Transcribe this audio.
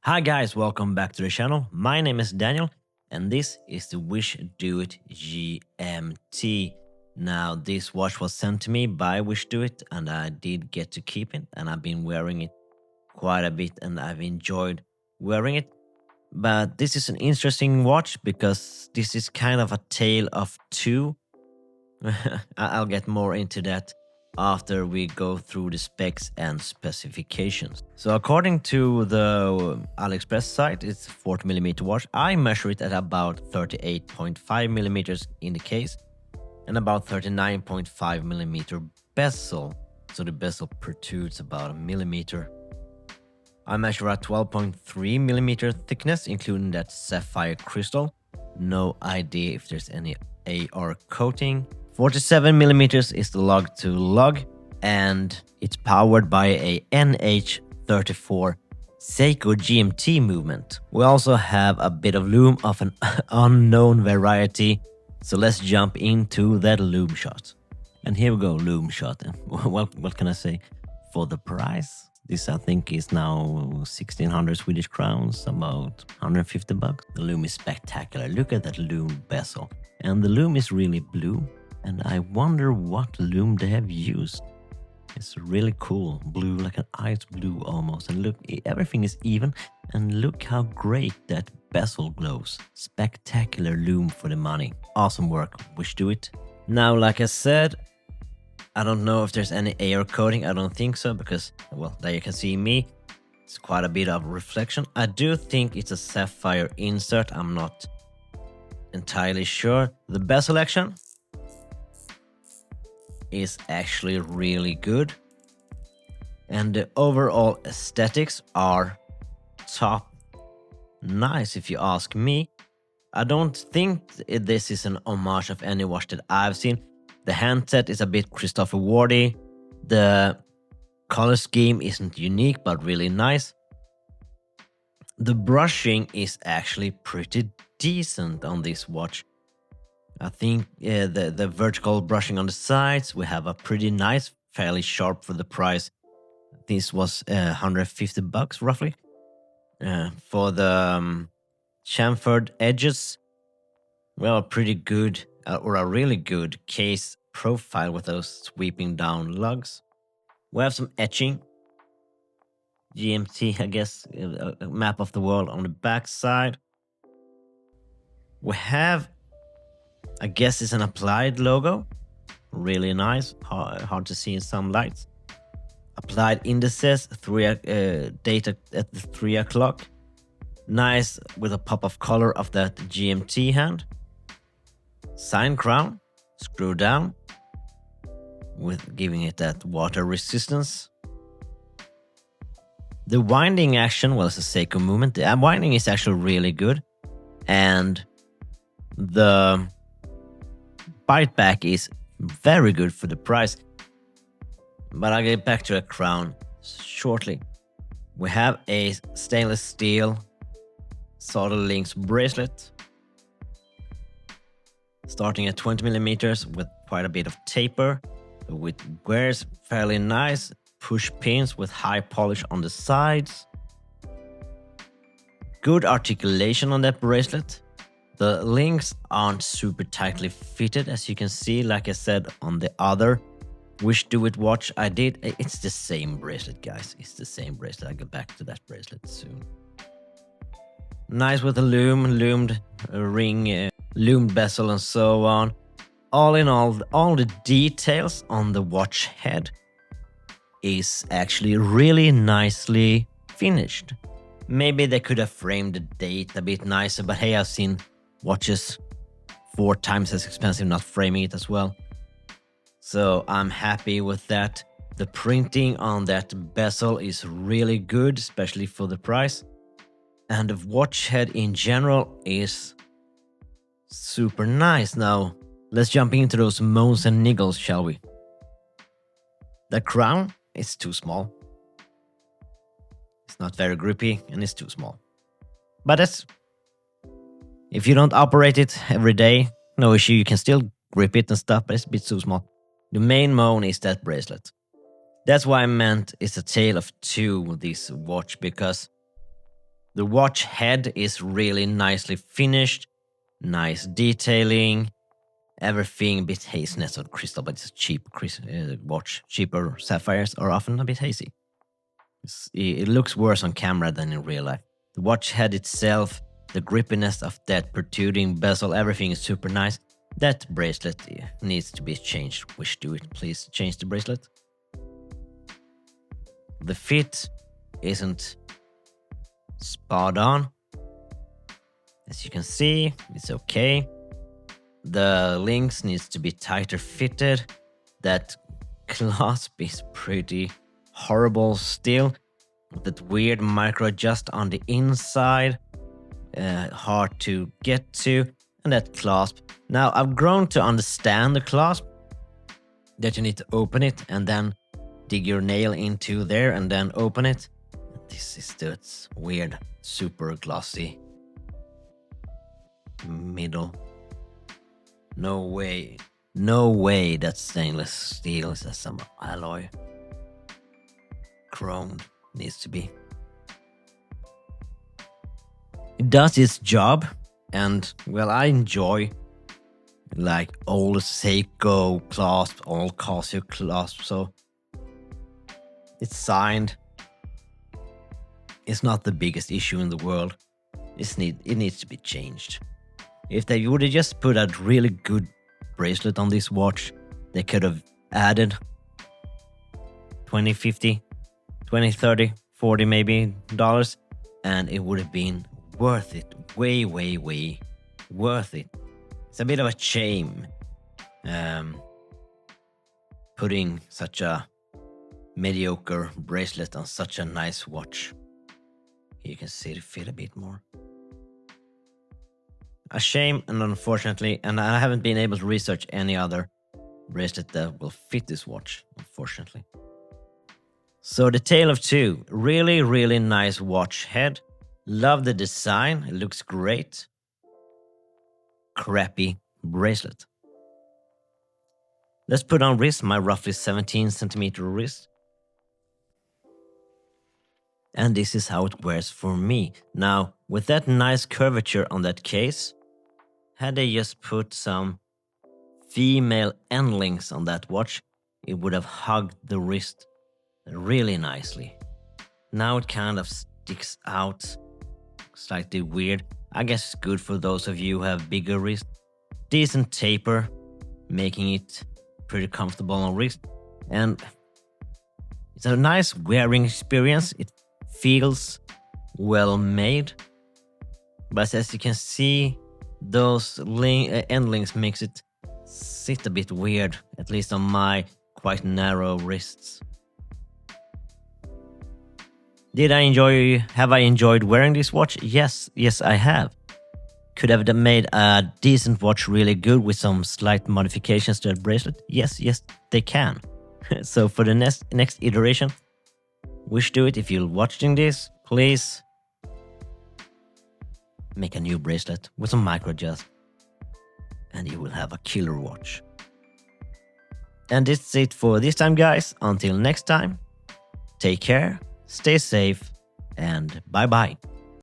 Hi guys, welcome back to the channel. My name is Daniel and this is the WishDoit GMT. Now this watch was sent to me by WishDoit and I did get to keep it and I've been wearing it quite a bit and I've enjoyed wearing it. But this is an interesting watch because this is kind of a tale of two. I'll get more into that after we go through the specs and specifications. So according to the AliExpress site, it's a 40mm watch. I measure it at about 38.5mm in the case and about 39.5mm bezel. So the bezel protrudes about a millimeter. I measure at 12.3mm thickness, including that sapphire crystal. No idea if there's any AR coating. 47mm is the lug to lug, and it's powered by a NH34 Seiko GMT movement. We also have a bit of Lume of an unknown variety, so let's jump into that Lume shot. And here we go, Lume shot. What can I say? For the price, this I think is now 1600 Swedish crowns, about 150 bucks. The Lume is spectacular. Look at that Lume bezel. And the Lume is really blue. And I wonder what Lume they have used. It's really cool. Blue, like an ice blue almost. And look, everything is even. And look how great that bezel glows. Spectacular Lume for the money. Awesome work. WishDoit. Now, like I said, I don't know if there's any AR coating. I don't think so because, well, there you can see me. It's quite a bit of reflection. I do think it's a sapphire insert. I'm not entirely sure. The bezel action is actually really good. And the overall aesthetics are top nice if you ask me. I don't think this is an homage of any watch that I've seen. The handset is a bit Christopher Wardy. The color scheme isn't unique but really nice. The brushing is actually pretty decent on this watch. I think the vertical brushing on the sides, we have a pretty nice, fairly sharp for the price. This was 150 bucks roughly. For the chamfered edges, well, pretty good or a really good case profile with those sweeping down lugs. We have some etching. GMT, I guess, a map of the world on the back side. We have, I guess it's an applied logo. Really nice, hard to see in some lights. Applied indices, data at the 3 o'clock. Nice with a pop of color of that GMT hand. Sign crown, screw down, with giving it that water resistance. The winding action, well, it's a Seiko movement. The winding is actually really good. And the bite back is very good for the price. But I'll get back to a crown shortly. We have a stainless steel solder links bracelet. Starting at 20mm with quite a bit of taper. It wears fairly nice push pins with high polish on the sides. Good articulation on that bracelet. The links aren't super tightly fitted, as you can see, like I said on the other WishDoit watch I did. It's the same bracelet, guys. It's the same bracelet. I'll get back to that bracelet soon. Nice with the loomed ring, loomed bezel and so on. All in all the details on the watch head is actually really nicely finished. Maybe they could have framed the date a bit nicer, but hey, I've seen watches 4 times as expensive not framing it as well. So I'm happy with that. The printing on that bezel is really good, especially for the price. And the watch head in general is super nice. Now, let's jump into those moans and niggles, shall we? The crown is too small. It's not very grippy and it's too small. But that's... if you don't operate it every day, no issue, you can still grip it and stuff, but it's a bit too small. The main moan is that bracelet. That's why I meant it's a tale of two with this watch, because The watch head is really nicely finished, nice detailing, everything a bit haziness on crystal, but it's a cheap watch. Cheaper sapphires are often a bit hazy. It looks worse on camera than in real life. The watch head itself, the grippiness of that protruding bezel, everything is super nice. That bracelet needs to be changed. WishDoit, please change the bracelet. The fit isn't spot on. As you can see, it's okay. The links needs to be tighter fitted. That clasp is pretty horrible still. That weird micro adjust on the inside, hard to get to, and that clasp. Now I've grown to understand the clasp, that you need to open it and then dig your nail into there and then open it. This is this weird, super glossy middle. No way that stainless steel is some alloy. Chrome needs to be. It does its job, and well, I enjoy like old Seiko clasp, old Casio clasp, so it's signed. It's not the biggest issue in the world. It needs to be changed. If they would have just put a really good bracelet on this watch, they could have added 20, 50, 20, 30, 40 maybe dollars, and it would have been worth it. Way worth it. It's a bit of a shame putting such a mediocre bracelet on such a nice watch. You can see the fit a bit more. A shame, and unfortunately, and I haven't been able to research any other bracelet that will fit this watch, unfortunately. So the Tale of Two, really nice watch head. Love the design, it looks great. Crappy bracelet. Let's put on wrist, my roughly 17 centimeter wrist. And this is how it wears for me. Now, with that nice curvature on that case, had they just put some female end links on that watch, it would have hugged the wrist really nicely. Now it kind of sticks out, slightly weird. I guess it's good for those of you who have bigger wrist. Decent taper, making it pretty comfortable on wrist. And it's a nice wearing experience. It feels well made. But as you can see, those end links makes it sit a bit weird, at least on my quite narrow wrists. Have I enjoyed wearing this watch? Yes, I have. Could have made a decent watch really good with some slight modifications to that bracelet? Yes, they can. So for the next iteration, WishDoit, if you're watching this, please make a new bracelet with some micro adjust, and you will have a killer watch. And this is it for this time, guys. Until next time, take care, stay safe, and bye bye.